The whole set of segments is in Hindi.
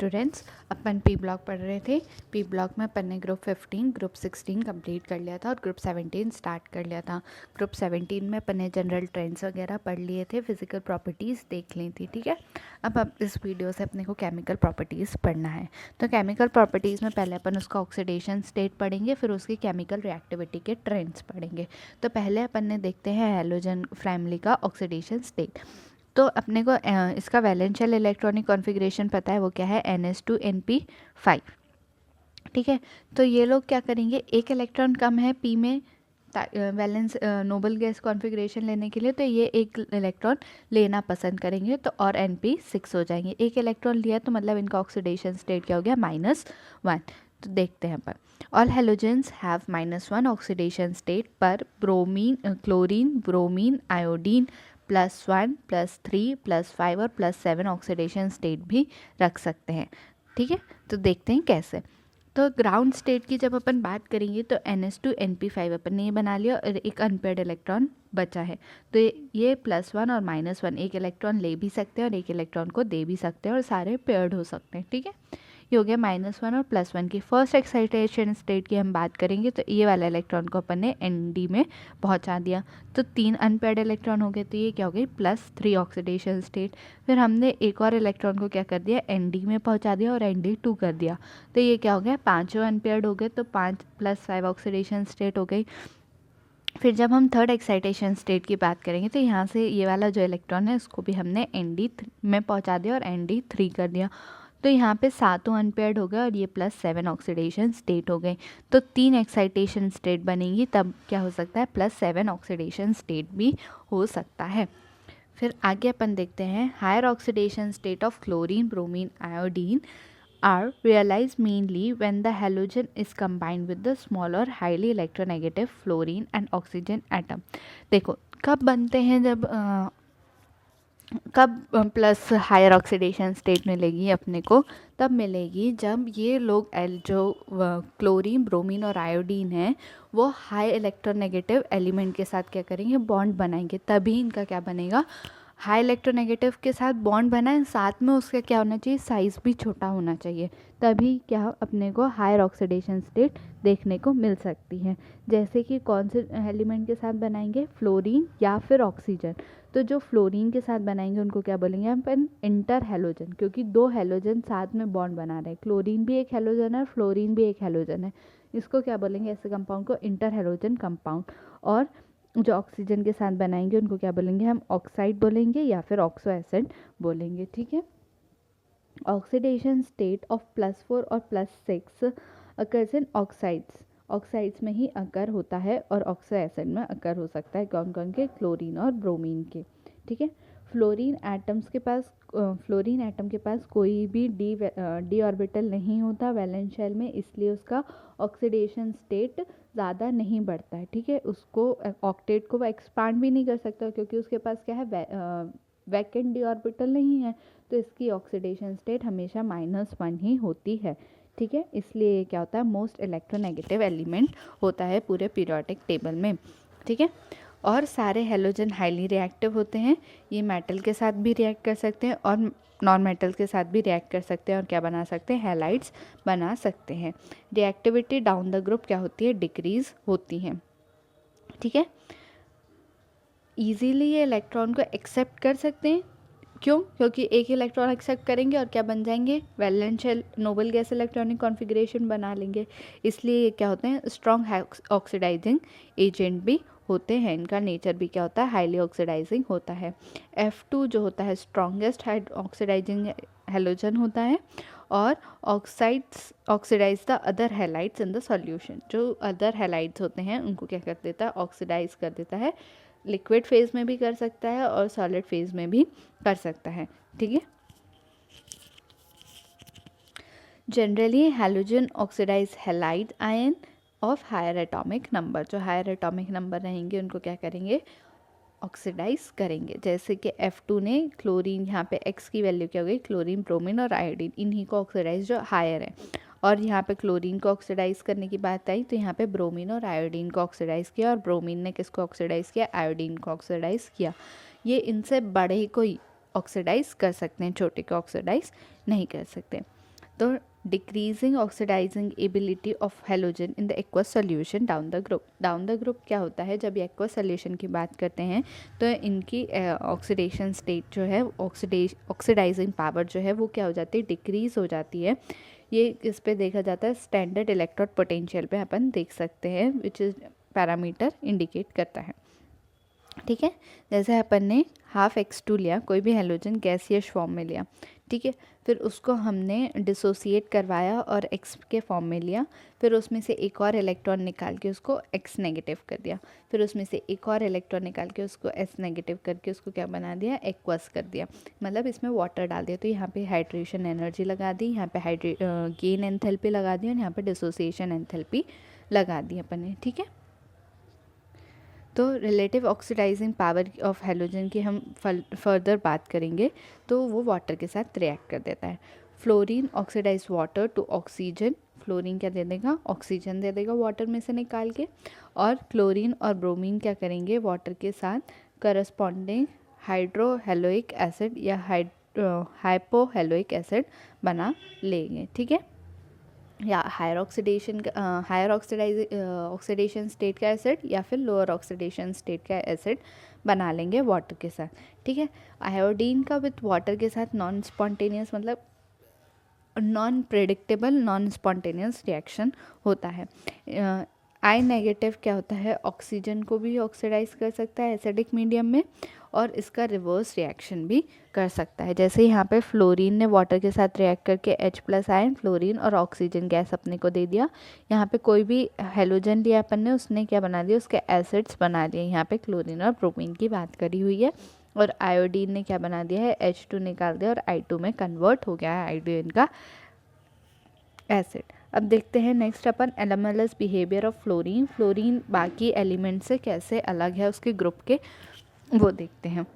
स्टूडेंट्स, अपन पी ब्लॉक पढ़ रहे थे। पी ब्लॉक में अपन ने ग्रुप 15 ग्रुप 16 कंप्लीट कर लिया था और ग्रुप 17 स्टार्ट कर लिया था। ग्रुप 17 में अपन ने जनरल ट्रेंड्स वगैरह पढ़ लिए थे, फिजिकल प्रॉपर्टीज़ देख ली थी। ठीक है, अब इस वीडियो से अपने को केमिकल प्रॉपर्टीज़ पढ़ना है। तो केमिकल प्रॉपर्टीज़ में पहले अपन उसका ऑक्सीडेशन स्टेट पढ़ेंगे, फिर उसकी केमिकल रिएक्टिविटी के ट्रेंड्स पढ़ेंगे। तो पहले अपन ने देखते हैं हैलोजन फैमिली का ऑक्सीडेशन स्टेट। तो अपने को इसका वैलेंस शेल इलेक्ट्रॉनिक कॉन्फ़िगरेशन पता है, वो क्या है, NH2NP5। ठीक है, तो ये लोग क्या करेंगे, एक इलेक्ट्रॉन कम है P में वैलेंस नोबल गैस कॉन्फ़िगरेशन लेने के लिए, तो ये एक इलेक्ट्रॉन लेना पसंद करेंगे, तो और NP6 हो जाएंगे। एक इलेक्ट्रॉन लिया तो मतलब इनका ऑक्सीडेशन स्टेट क्या हो गया, -1। तो देखते हैं अपन, all halogens have -1 oxidation state पर ब्रोमीन, क्लोरीन, ब्रोमीन, आयोडीन +1, +3, +5 और +7 ऑक्सीडेशन स्टेट भी रख सकते हैं। ठीक है, तो देखते हैं कैसे। तो ग्राउंड स्टेट की जब अपन बात करेंगे तो NH2NP5 अपन ने ये बना लिया और एक अनपेयर्ड इलेक्ट्रॉन बचा है। तो ये +1 और -1 एक इलेक्ट्रॉन ले भी सकते हैं और एक इलेक्ट्रॉन को दे भी सकते हैं और सारे पेयर्ड हो सकते हैं। ठीक है, ये हो गया -1 और +1 की फर्स्ट एक्साइटेशन स्टेट की हम बात करेंगे। तो ये वाला इलेक्ट्रॉन को अपन ने ND में पहुंचा दिया, तो 3 अनपेयर्ड इलेक्ट्रॉन हो गए, तो ये क्या हो गई, +3 ऑक्सीडेशन स्टेट। फिर हमने एक और इलेक्ट्रॉन को क्या कर दिया, ND में पहुंचा दिया और ND2 कर दिया, तो ये क्या हो गया, 5 अनपेयर्ड हो गए, तो 5 + 5 ऑक्सीडेशन स्टेट हो गई। फिर जब हम थर्ड एक्साइटेशन स्टेट की बात करेंगे तो यहाँ से ये वाला जो इलेक्ट्रॉन है उसको भी हमने ND में पहुँचा दिया और ND3 कर दिया, तो यहाँ पे 7 अनपेयर्ड हो गए और ये +7 ऑक्सीडेशन स्टेट हो गए। तो 3 एक्साइटेशन स्टेट बनेंगी, तब क्या हो सकता है, +7 ऑक्सीडेशन स्टेट भी हो सकता है। फिर आगे अपन देखते हैं, higher oxidation state of chlorine, bromine, iodine are realized mainly when the halogen is combined with the smaller highly electronegative fluorine and oxygen atom। देखो कब बनते हैं, जब कब प्लस हायर ऑक्सीडेशन स्टेट मिलेगी अपने को, तब मिलेगी जब ये लोग जो क्लोरीन, ब्रोमीन और आयोडीन है वो हाई इलेक्ट्रोनेगेटिव एलिमेंट के साथ क्या करेंगे, बॉन्ड बनाएंगे, तभी इनका क्या बनेगा, हाई इलेक्ट्रोनेगेटिव के साथ बॉन्ड बना है, साथ में उसका क्या होना चाहिए, साइज़ भी छोटा होना चाहिए, तभी क्या अपने को हायर ऑक्सीडेशन स्टेट देखने को मिल सकती है। जैसे कि कौन से एलिमेंट के साथ बनाएंगे, फ्लोरीन या फिर ऑक्सीजन। तो जो फ्लोरीन के साथ बनाएंगे उनको क्या बोलेंगे अपन, इंटर हेलोजन, क्योंकि 2 हेलोजन साथ में बॉन्ड बना रहे हैं, क्लोरीन भी एक हेलोजन है और फ्लोरीन भी एक हेलोजन है, इसको क्या बोलेंगे, ऐसे कंपाउंड को इंटर हेलोजन कंपाउंड। और जो ऑक्सीजन के साथ बनाएंगे उनको क्या बोलेंगे, हम ऑक्साइड बोलेंगे या फिर ऑक्सो एसिड बोलेंगे। ठीक है, ऑक्सीडेशन स्टेट ऑफ +4 और +6 अकर्स इन ऑक्साइड्स, ऑक्साइड्स में ही अकर होता है और ऑक्सो एसिड में अकर हो सकता है, कौन कौन के, क्लोरीन और ब्रोमीन के। ठीक है, फ्लोरीन एटम के पास कोई भी डी ऑर्बिटल नहीं होता वैलेंस शेल में, इसलिए उसका ऑक्सीडेशन स्टेट ज़्यादा नहीं बढ़ता है। ठीक है, उसको ऑक्टेट को वो एक्सपांड भी नहीं कर सकता क्योंकि उसके पास क्या है, वैकेंट डी ऑर्बिटल नहीं है, तो इसकी ऑक्सीडेशन स्टेट हमेशा -1 ही होती है। ठीक है, इसलिए ये क्या होता है, मोस्ट इलेक्ट्रोनेगेटिव एलिमेंट होता है पूरे पीरियोडिक टेबल में। ठीक है, और सारे हेलोजन हाईली रिएक्टिव होते हैं, ये मेटल के साथ भी रिएक्ट कर सकते हैं और नॉन मेटल के साथ भी रिएक्ट कर सकते हैं और क्या बना सकते हैं, हैलाइड्स बना सकते हैं। रिएक्टिविटी डाउन द ग्रुप क्या होती है, डिक्रीज होती है। ठीक है, ईजीली ये इलेक्ट्रॉन को एक्सेप्ट कर सकते हैं, क्यों, क्योंकि एक इलेक्ट्रॉन एक्सेप्ट करेंगे और क्या बन जाएंगे, valence shell noble gas electronic configuration बना लेंगे, इसलिए ये क्या होते हैं, स्ट्रॉन्ग ऑक्सीडाइजिंग एजेंट भी होते हैं, इनका नेचर भी क्या होता है, हाईली ऑक्सीडाइजिंग होता है। F2 जो होता है स्ट्रॉन्गेस्ट ऑक्सीडाइजिंग हेलोजन होता है और oxidize the other halides in the solution, जो अदर हैलाइड्स होते हैं उनको क्या कर देता है, ऑक्सीडाइज कर देता है, लिक्विड फेज में भी कर सकता है और सॉलिड फेज में भी कर सकता है। ठीक है, generally halogen oxidize halide ion of higher atomic number, जो हायर एटॉमिक नंबर रहेंगे उनको क्या करेंगे, ऑक्सीडाइज करेंगे। जैसे कि F2 ने क्लोरीन, यहाँ पे X की वैल्यू क्या हो गई, क्लोरीन, ब्रोमीन और आयोडीन, इन्हीं को ऑक्सीडाइज जो हायर है, और यहाँ पे क्लोरीन को ऑक्सीडाइज करने की बात आई तो यहाँ पे ब्रोमीन और आयोडीन को ऑक्सीडाइज किया, और ब्रोमीन ने किसको ऑक्सीडाइज किया, आयोडीन को ऑक्सीडाइज किया। ये इनसे बड़े को ही ऑक्सीडाइज कर सकते हैं, छोटे को ऑक्सीडाइज नहीं कर सकते। तो decreasing oxidizing ability of halogen in the aqueous solution down the group. Down the group क्या होता है, जब एक्वस सोल्यूशन की बात करते हैं तो इनकी ऑक्सीडेशन स्टेट जो है, ऑक्सीडाइजिंग पावर जो है वो क्या हो जाती है, डिक्रीज हो जाती है। ये इस पे देखा जाता है स्टैंडर्ड इलेक्ट्रोड पोटेंशियल पे अपन देख सकते हैं, विच इज़ पैरामीटर इंडिकेट करता है। ठीक है, जैसे अपन ने ½ लिया, कोई भी हेलोजन गैसियस फॉर्म में लिया, ठीक है, फिर उसको हमने डिसोसिएट करवाया और X के फॉर्म में लिया, फिर उसमें से एक और इलेक्ट्रॉन निकाल के उसको X नेगेटिव कर दिया, फिर उसमें से एक और इलेक्ट्रॉन निकाल के उसको S नेगेटिव करके उसको क्या बना दिया, एक्वस कर दिया, मतलब इसमें वाटर डाल दिया। तो यहाँ पे हाइड्रेशन एनर्जी लगा दी, यहाँ पे गेन एंथैल्पी लगा दी और यहाँ पे डिसोसिएशन एंथैल्पी लगा दी अपन ने। ठीक है, तो relative oxidizing power of halogen की हम फर्दर बात करेंगे, तो वो वाटर के साथ रिएक्ट कर देता है। Fluorine oxidize water to oxygen, fluorine क्या दे देगा, ऑक्सीजन दे देगा वाटर में से निकाल के, और क्लोरीन और ब्रोमीन क्या करेंगे, वाटर के साथ करस्पॉन्डिंग हाइड्रोहेलोइक एसिड या हाइपोहेलोइक एसिड बना लेंगे। ठीक है, या हायर ऑक्सीडेशन स्टेट का एसिड या फिर लोअर ऑक्सीडेशन स्टेट का एसिड बना लेंगे वाटर के साथ। ठीक है, आयोडीन का विथ वाटर के साथ नॉन स्पॉन्टेनियस, मतलब non predictable, non spontaneous reaction होता है। आई नेगेटिव क्या होता है, ऑक्सीजन को भी ऑक्सीडाइज कर सकता है एसिडिक मीडियम में, और इसका रिवर्स रिएक्शन भी कर सकता है। जैसे यहाँ पे फ्लोरीन ने वाटर के साथ रिएक्ट करके H+ आयन, फ्लोरीन और ऑक्सीजन गैस अपने को दे दिया। यहाँ पे कोई भी हेलोजन लिया अपन ने, उसने क्या बना दिया, उसके एसिड्स बना दिए। यहाँ पे क्लोरीन और ब्रोमीन की बात करी हुई है, और आयोडीन ने क्या बना दिया है, H2 निकाल दिया और I2 में कन्वर्ट हो गया है आयोडीन का एसिड। अब देखते हैं next upon anomalous behaviour of fluorine. Fluorine बाकी एलिमेंट से कैसे अलग है उसके ग्रुप के, वो देखते हैं।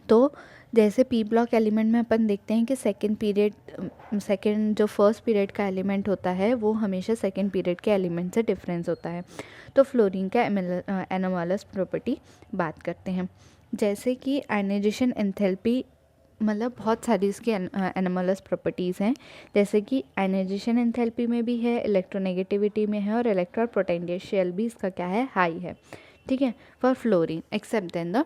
तो जैसे पी ब्लॉक एलिमेंट में अपन देखते हैं कि सेकेंड जो फर्स्ट पीरियड का एलिमेंट होता है वो हमेशा सेकेंड पीरियड के एलिमेंट से डिफरेंस होता है। तो फ्लोरीन का एनामलस प्रॉपर्टी बात करते हैं, जैसे कि आयनाइजेशन एंथैल्पी, मतलब बहुत सारी इसकी एनामलस प्रॉपर्टीज़ हैं, जैसे कि आयनाइजेशन एंथैल्पी में भी है, इलेक्ट्रोनेगेटिविटी में है, और इलेक्ट्रॉन पोटेंशियल भी इसका क्या है, हाई है। ठीक है, for fluorine except then the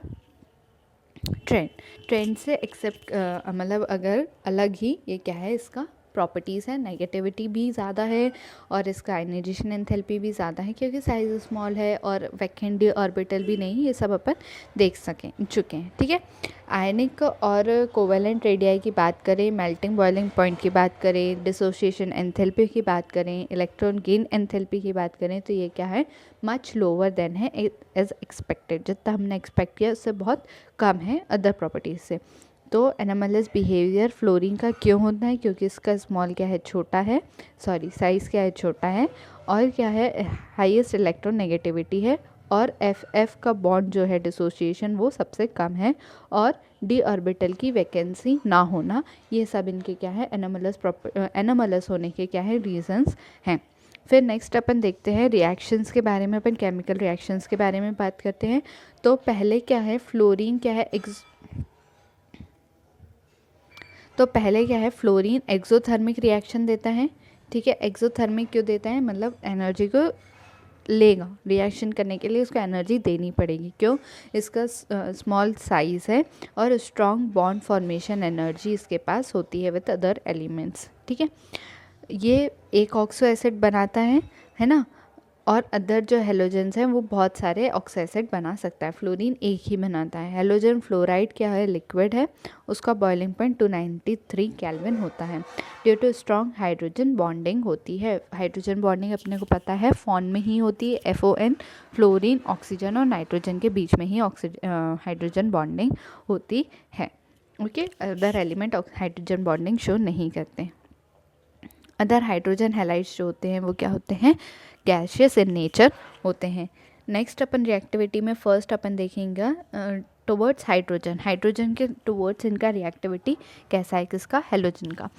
trend से एक्सेप्ट, मतलब अगर अलग ही ये क्या है, इसका प्रॉपर्टीज़ है, नेगेटिविटी भी ज़्यादा है और इसका आयनाइजेशन एंथैल्पी भी ज़्यादा है, क्योंकि साइज स्मॉल है और वैकेंट ऑर्बिटल भी नहीं, ये सब अपन देख चुके हैं। ठीक है, आयनिक और कोवेलेंट रेडियाई की बात करें, मेल्टिंग बॉइलिंग पॉइंट की बात करें, डिसोसिएशन एंथैल्पी की बात करें, इलेक्ट्रॉन गेन एंथैल्पी की बात करें, तो ये क्या है, मच लोअर देन है एज एक्सपेक्टेड, जितना हमने एक्सपेक्ट किया उससे बहुत कम है अदर प्रॉपर्टीज़ से। तो एनामलस बिहेवियर फ्लोरीन का क्यों होता है, क्योंकि इसका स्मॉल क्या है, छोटा है, साइज़ क्या है, छोटा है, और क्या है, हाईएस्ट इलेक्ट्रोनेगेटिविटी है, और F का बॉन्ड जो है डिसोसिएशन वो सबसे कम है, और डी ऑर्बिटल की वैकेंसी ना होना, ये सब इनके क्या है, एनामलस होने के क्या है, रीजंस हैं। फिर नेक्स्ट अपन देखते हैं रिएक्शंस के बारे में, अपन केमिकल रिएक्शंस के बारे में बात करते हैं। तो पहले क्या है, फ्लोरीन क्या है, फ्लोरीन एक्सोथर्मिक रिएक्शन देता है। ठीक है, एक्सोथर्मिक क्यों देता है, मतलब एनर्जी को लेगा, रिएक्शन करने के लिए उसको एनर्जी देनी पड़ेगी, क्यों, इसका स्मॉल साइज़ है और स्ट्रॉन्ग बॉन्ड फॉर्मेशन एनर्जी इसके पास होती है विद अदर एलिमेंट्स। ठीक है, ये एक ऑक्सो एसिड बनाता है ना, और अदर जो हेलोजन्स हैं वो बहुत सारे ऑक्सो एसिड बना सकता है, फ्लोरीन एक ही बनाता है। हेलोजन फ्लोराइड क्या है, लिक्विड है, उसका बॉइलिंग पॉइंट 293 केल्विन होता है। Due to strong hydrogen bonding होती है, हाइड्रोजन बॉन्डिंग अपने को पता है फॉन में ही होती है, FON, फ्लोरीन ऑक्सीजन और नाइट्रोजन के बीच में ही हाइड्रोजन बॉन्डिंग होती है। Okay, other element hydrogen bonding show नहीं करते। अदर हाइड्रोजन हैलाइड्स जो होते हैं वो क्या होते हैं, गैशियस इन नेचर होते हैं। नेक्स्ट अपन रिएक्टिविटी में फर्स्ट अपन देखेंगे टुवर्ड्स हाइड्रोजन के टुवर्ड्स इनका रिएक्टिविटी कैसा है, किसका, हेलोजन का।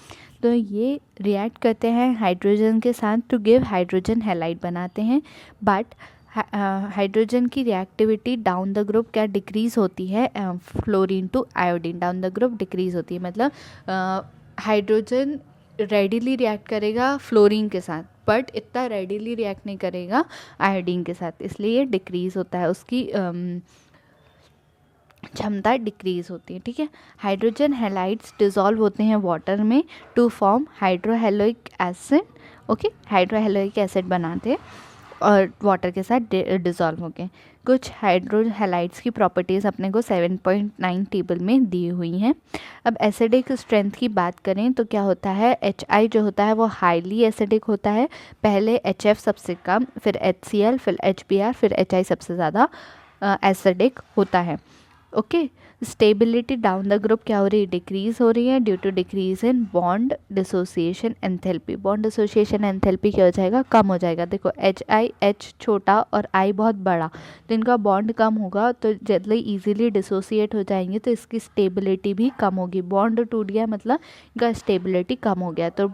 तो ये रिएक्ट करते हैं हाइड्रोजन के साथ टू गिव हाइड्रोजन हैलाइड बनाते हैं, बट हाइड्रोजन की रिएक्टिविटी डाउन द ग्रुप क्या डिक्रीज़ होती है, fluorine to iodine down the group decrease होती है, मतलब हाइड्रोजन रेडिली रिएक्ट करेगा फ्लोरीन के साथ, बट इतना रेडिली रिएक्ट नहीं करेगा आयोडीन के साथ, इसलिए ये डिक्रीज़ होता है, उसकी क्षमता डिक्रीज़ होती है। ठीक है, हाइड्रोजन हैलाइड्स डिज़ोल्व होते हैं वाटर में to form hydrohaloic acid. Okay, hydrohaloic acid बनाते हैं और वाटर के साथ डिज़ोल्व हो गए। कुछ हाइड्रोहेलाइड्स की प्रॉपर्टीज़ अपने को 7.9 टेबल में दी हुई हैं। अब एसिडिक स्ट्रेंथ की बात करें तो क्या होता है, HI जो होता है वो हाईली एसिडिक होता है, पहले HF सबसे कम, फिर HCl, फिर HBr, फिर HI सबसे ज़्यादा एसिडिक होता है। Okay, stability down the group क्या हो रही है, डिक्रीज हो रही है due to decrease in bond dissociation enthalpy. Bond dissociation enthalpy क्या हो जाएगा, कम हो जाएगा। देखो H छोटा और I बहुत बड़ा, तो इनका बॉन्ड कम होगा तो जल्दी इजीली डिसोसिएट हो जाएंगे, तो इसकी स्टेबिलिटी भी कम होगी। बॉन्ड टूट गया मतलब इनका स्टेबिलिटी कम हो गया, तो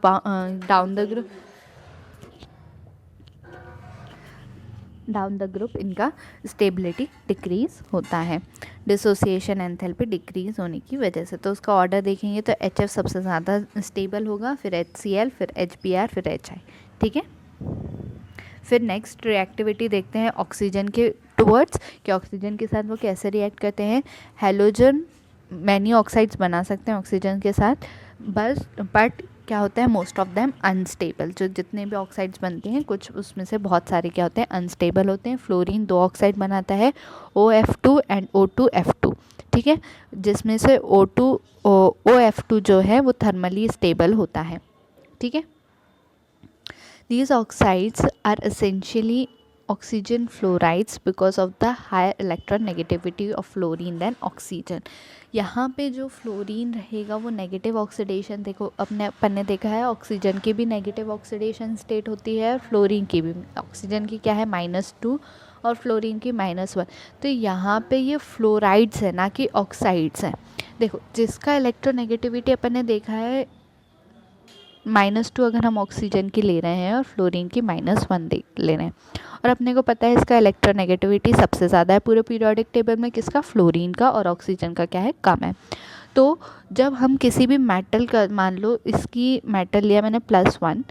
डाउन द ग्रुप इनका स्टेबिलिटी डिक्रीज होता है डिसोसिएशन एंथैल्पी डिक्रीज होने की वजह से। तो उसका ऑर्डर देखेंगे तो HF सबसे ज़्यादा स्टेबल होगा, फिर HCl, फिर HBr, फिर HI। ठीक है, फिर नेक्स्ट रिएक्टिविटी देखते हैं ऑक्सीजन के टुवर्ड्स कि ऑक्सीजन के साथ वो कैसे रिएक्ट करते हैं। हैलोजन मैनी ऑक्साइड्स बना सकते हैं ऑक्सीजन के साथ, बट क्या होता है, मोस्ट ऑफ देम अनस्टेबल। जो जितने भी ऑक्साइड्स बनते हैं कुछ उसमें से बहुत सारे क्या होते हैं, अनस्टेबल होते हैं। फ्लोरीन 2 ऑक्साइड बनाता है, OF2 एंड O2F2। ठीक है, जिसमें से OF2 जो है वो थर्मली स्टेबल होता है। ठीक है, these oxides are essentially oxygen fluorides because of the higher electronegativity of fluorine than oxygen। यहाँ पे जो फ्लोरीन रहेगा वो नेगेटिव ऑक्सीडेशन, देखो अपन ने देखा है ऑक्सीजन की भी नेगेटिव ऑक्सीडेशन स्टेट होती है और फ्लोरीन की भी। ऑक्सीजन की क्या है -2 और फ्लोरीन की -1। तो यहाँ पे ये फ्लोराइड्स है ना कि ऑक्साइड्स हैं। देखो जिसका इलेक्ट्रोनेगेटिविटी अपन ने देखा है -2 अगर हम ऑक्सीजन की ले रहे हैं और फ्लोरीन की -1 ले रहे हैं, और अपने को पता है इसका इलेक्ट्रोनेगेटिविटी सबसे ज़्यादा है पूरे पीरियोडिक टेबल में, किसका, फ्लोरीन का, और ऑक्सीजन का क्या है, कम है। तो जब हम किसी भी मेटल का, मान लो इसकी मेटल लिया मैंने +1,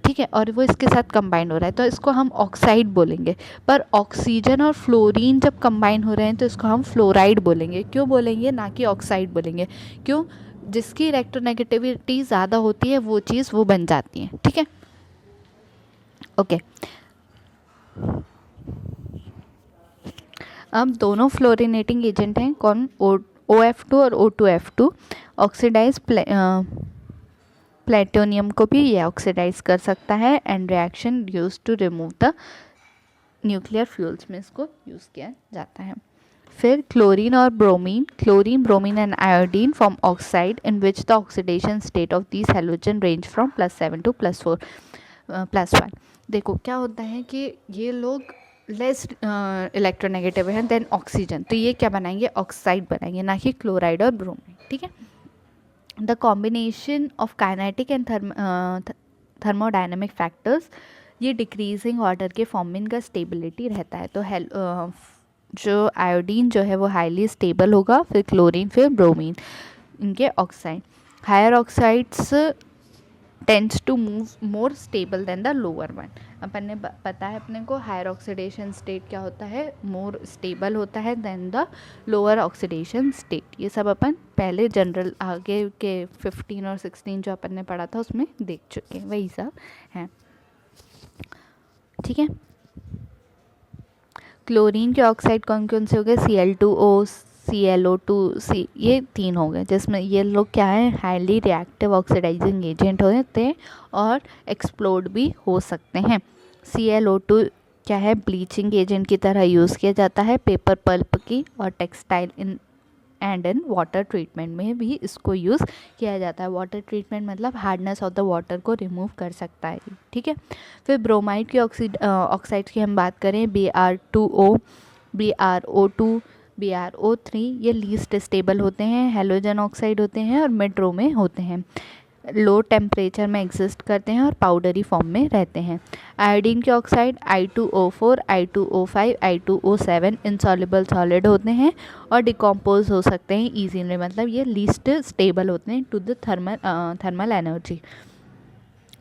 ठीक है, और वो इसके साथ कंबाइन हो रहा है तो इसको हम ऑक्साइड बोलेंगे। पर ऑक्सीजन और फ्लोरीन जब कंबाइन हो रहे हैं तो इसको हम फ्लोराइड बोलेंगे। क्यों बोलेंगे, ना कि ऑक्साइड बोलेंगे। क्यों, जिसकी इलेक्ट्रोनेगेटिविटी ज़्यादा होती है वो चीज़ वो बन जाती है। ठीक है, ओके। अब दोनों फ्लोरिनेटिंग एजेंट हैं, कौन, OF2 और O2F2। ऑक्सीडाइज प्लेटोनियम को भी ये ऑक्सीडाइज कर सकता है and reaction use to remove the nuclear fuels में इसको यूज़ किया जाता है। फिर क्लोरीन और bromine, chlorine, bromine and iodine form oxide in which the oxidation state of these halogen range from +7 to +4 +1। देखो क्या होता है कि ये लोग लेस इलेक्ट्रोनेगेटिव हैं देन ऑक्सीजन, तो ये क्या बनाएंगे, ऑक्साइड बनाएंगे, ना कि क्लोराइड और ब्रोमीन। ठीक है, the combination of kinetic and thermodynamic factors, ये डिक्रीजिंग ऑर्डर के फॉर्म में इनका स्टेबिलिटी रहता है। तो जो आयोडीन जो है वो हाईली स्टेबल होगा, फिर क्लोरीन, फिर ब्रोमीन, इनके oxide. Higher oxides tends to move more stable than the lower one. अपन ने पता है अपने को हायर ऑक्सीडेशन स्टेट क्या होता है, मोर स्टेबल होता है than the lower oxidation state. ये सब अपन पहले जनरल आगे के 15 और 16 जो अपन ने पढ़ा था उसमें देख चुके हैं, वही सब हैं। ठीक है, क्लोरीन के ऑक्साइड कौन कौन से हो गए, Cl2O, ClO2, ये 3 हो गए, जिसमें ये लोग क्या है, हाईली रिएक्टिव ऑक्सीडाइजिंग एजेंट होते हैं और एक्सप्लोड भी हो सकते हैं। ClO2 क्या है, ब्लीचिंग एजेंट की तरह यूज़ किया जाता है पेपर पल्प की और टेक्सटाइल इन वाटर ट्रीटमेंट में भी इसको यूज़ किया जाता है। वाटर ट्रीटमेंट मतलब हार्डनेस ऑफ द वाटर को रिमूव कर सकता है। ठीक है, फिर ब्रोमाइड की ऑक्साइड की हम बात करें, Br2O, BrO2, BrO3, ये लीस्ट स्टेबल होते हैं, हेलोजन ऑक्साइड होते हैं और मिड रो में होते हैं, लो टेम्परेचर में एग्जिस्ट करते हैं और पाउडरी फॉर्म में रहते हैं। आयोडीन के oxide I2O4, I2O5, I2O7 insoluble solid होते हैं और डिकम्पोज हो सकते हैं इजीली, मतलब ये लीस्ट स्टेबल होते हैं to the thermal energy.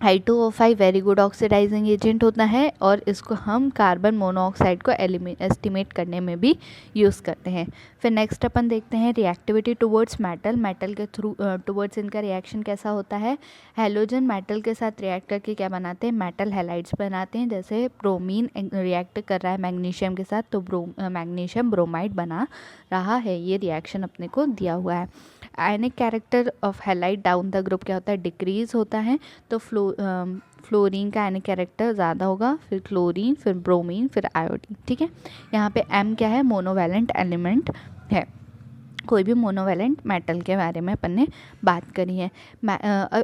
I2O5 very good oxidizing agent होता है और इसको हम कार्बन मोनोऑक्साइड को एस्टिमेट करने में भी यूज़ करते हैं। फिर नेक्स्ट अपन देखते हैं रिएक्टिविटी टुवर्ड्स मेटल के थ्रू टुवर्ड्स इनका रिएक्शन कैसा होता है। हैलोजन मेटल के साथ रिएक्ट करके क्या बनाते हैं, मेटल हैलाइड्स बनाते हैं। जैसे ब्रोमीन रिएक्ट कर रहा है मैग्नीशियम के साथ तो मैग्नीशियम ब्रोमाइड बना रहा है। ये रिएक्शन अपने को दिया हुआ है। आयनिक character of halide down the group क्या होता है, डिक्रीज होता है। तो फ्लोरीन का आयनिक कैरेक्टर ज़्यादा होगा, फिर क्लोरीन, फिर ब्रोमीन, फिर आयोडीन। ठीक है, यहाँ पे M क्या है, मोनोवैलेंट एलिमेंट है। कोई भी मोनोवैलेंट मेटल के बारे में अपन ने बात करी है।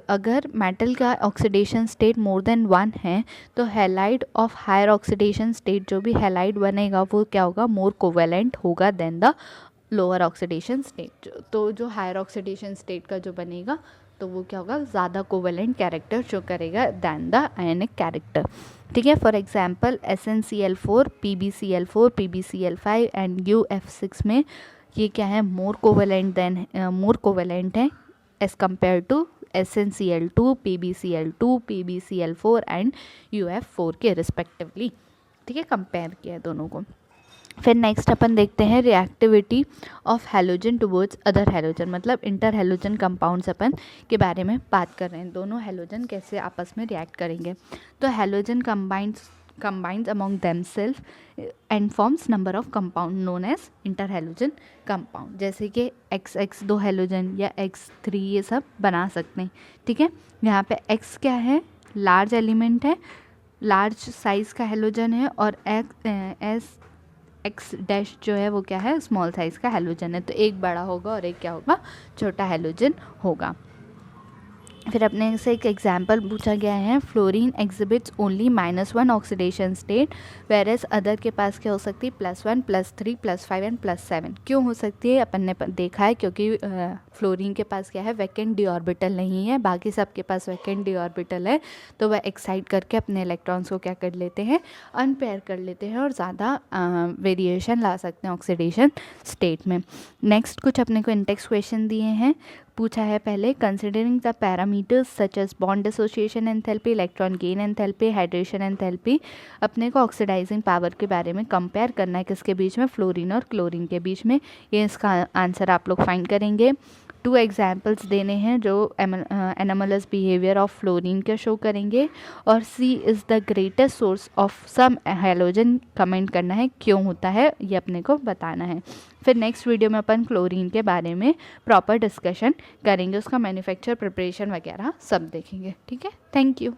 अगर मेटल का ऑक्सीडेशन स्टेट मोर देन 1 है तो halide of higher oxidation state जो भी हैलाइड बनेगा वो क्या होगा, मोर कोवैलेंट होगा than the lower oxidation state. तो जो हायर ऑक्सीडेशन स्टेट का जो बनेगा तो वो क्या होगा, ज़्यादा कोवैलेंट कैरेक्टर शो करेगा दैन द आयनिक कैरेक्टर। ठीक है, for example SnCl4, PbCl4, PbCl5 and UF6 में ये क्या है, मोर कोवैलेंट है as compare to SnCl2, PbCl2, PbCl4 and UF4 के रिस्पेक्टिवली। ठीक है, कंपेयर किया है दोनों को। फिर नेक्स्ट अपन देखते हैं reactivity of halogen towards other halogen, मतलब इंटर हैलोजन कंपाउंड्स अपन के बारे में बात कर रहे हैं। दोनों हैलोजन कैसे आपस में रिएक्ट करेंगे। तो halogen combines among themselves and forms number of compound known as interhalogen compound। जैसे कि XX 2 हैलोजन या X3 ये सब बना सकते हैं। ठीक है, यहाँ पे X क्या है, लार्ज एलिमेंट है, लार्ज साइज का हैलोजन है, और X डैश जो है वो क्या है, स्मॉल साइज का हैलोजन है। तो एक बड़ा होगा और एक क्या होगा, छोटा हैलोजन होगा। फिर अपने से एक एग्जाम्पल पूछा गया है, fluorine exhibits only -1 oxidation state whereas other के पास क्या हो सकती है, +1, +3, +5 एंड +7। क्यों हो सकती है, अपन ने देखा है क्योंकि फ्लोरीन के पास क्या है, वैकेंट डी ऑर्बिटल नहीं है, बाकी सब के पास वैकेंट डी ऑर्बिटल है। तो वह एक्साइट करके अपने इलेक्ट्रॉन्स को क्या कर लेते हैं, अनपेयर कर लेते हैं और ज़्यादा वेरिएशन ला सकते हैं ऑक्सीडेशन स्टेट में। नेक्स्ट कुछ अपने को इंडेक्स क्वेश्चन दिए हैं। पूछा है पहले, considering the parameters such as bond association enthalpy, electron gain enthalpy, hydration enthalpy, अपने को ऑक्सीडाइजिंग पावर के बारे में कंपेयर करना है किसके बीच में, फ्लोरीन और क्लोरीन के बीच में। ये इसका आंसर आप लोग फाइंड करेंगे। 2 एग्जाम्पल्स देने हैं जो एनोमलस बिहेवियर ऑफ फ्लोरीन के शो करेंगे, और C is the greatest source of some halogen comment करना है, क्यों होता है ये अपने को बताना है। फिर नेक्स्ट वीडियो में अपन क्लोरीन के बारे में प्रॉपर डिस्कशन करेंगे, उसका मैन्युफैक्चर, प्रिपरेशन वगैरह सब देखेंगे। ठीक है, थैंक यू।